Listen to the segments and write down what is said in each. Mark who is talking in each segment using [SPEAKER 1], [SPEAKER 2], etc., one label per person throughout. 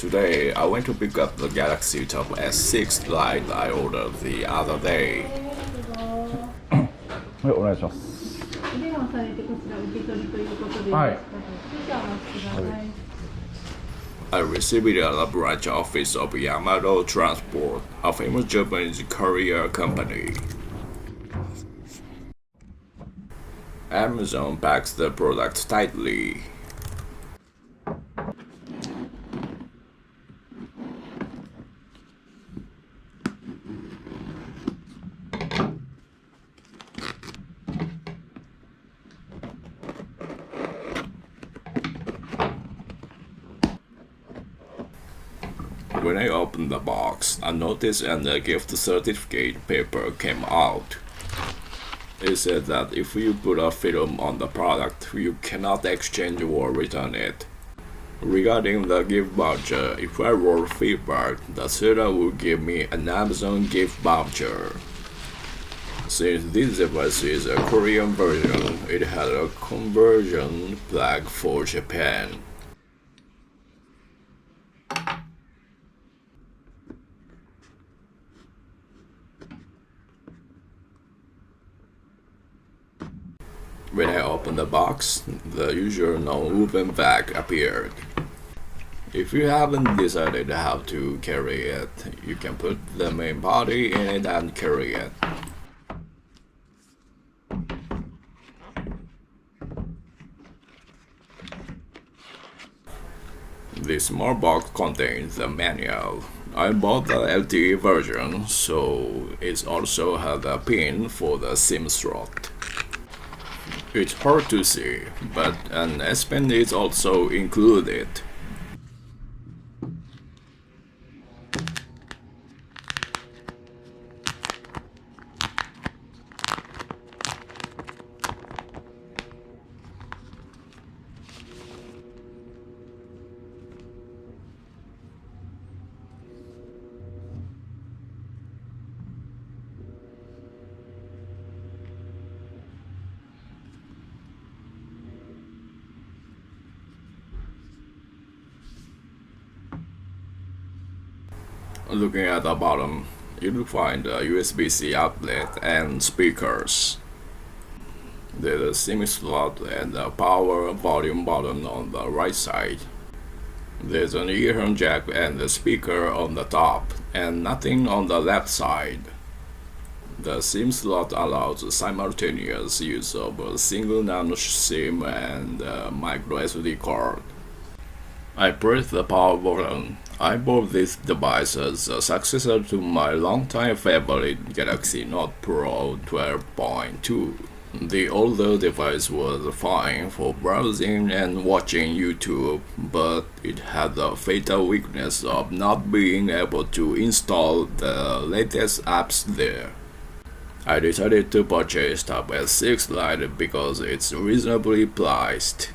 [SPEAKER 1] Today, I went to pick up the Galaxy Tab S6 Lite I ordered the other day.
[SPEAKER 2] はい、お願いします。
[SPEAKER 3] お電話されてこちら受け取りということでいいですか。
[SPEAKER 2] はい。
[SPEAKER 3] 少々お待ちください。
[SPEAKER 1] I received it at the branch office of Yamato Transport, a famous Japanese courier company. Amazon packs the product tightly. When I opened the box, a notice and a gift certificate paper came out. It said that if you put a film on the product, you cannot exchange or return it. Regarding the gift voucher, if I wrote feedback, the seller would give me an Amazon gift voucher. Since this device is a Korean version, it had a conversion flag for Japan. When I opened the box, the usual non-woven bag appeared. If you haven't decided how to carry it, you can put the main body in it and carry it. This small box contains the manual. I bought the LTE version, so it also has a pin for the SIM slot. It's hard to see, but an S Pen is also included. Looking at the bottom, you'll find a USB-C outlet and speakers. There's a SIM slot and a power volume button on the right side. There's an earphone jack and a speaker on the top, and nothing on the left side. The SIM slot allows simultaneous use of a single nano SIM and a micro SD card. I pressed the power button. I bought this device as a successor to my longtime favorite Galaxy Note Pro 12.2. The older device was fine for browsing and watching YouTube, but it had the fatal weakness of not being able to install the latest apps there. I decided to purchase Tab S6 Lite because it's reasonably priced.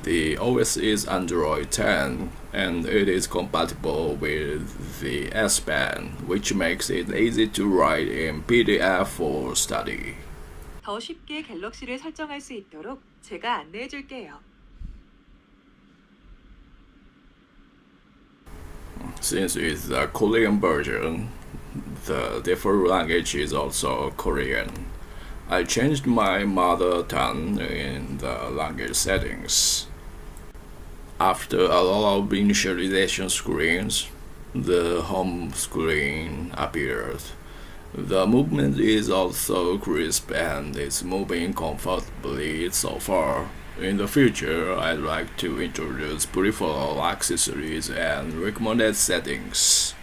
[SPEAKER 1] The OS is Android 10 and it is compatible with the S Pen, which makes it easy to write in PDF for study.
[SPEAKER 4] 더 쉽게 갤럭시를 설정할 수 있도록 제가 안내해 줄게요.
[SPEAKER 1] Since it's the Korean version, the default language is also Korean. I changed my mother tongue in the language settings. After a lot of initialization screens, the home screen appears. The movement is also crisp and is moving comfortably so far. In the future, I'd like to introduce peripheral accessories and recommended settings.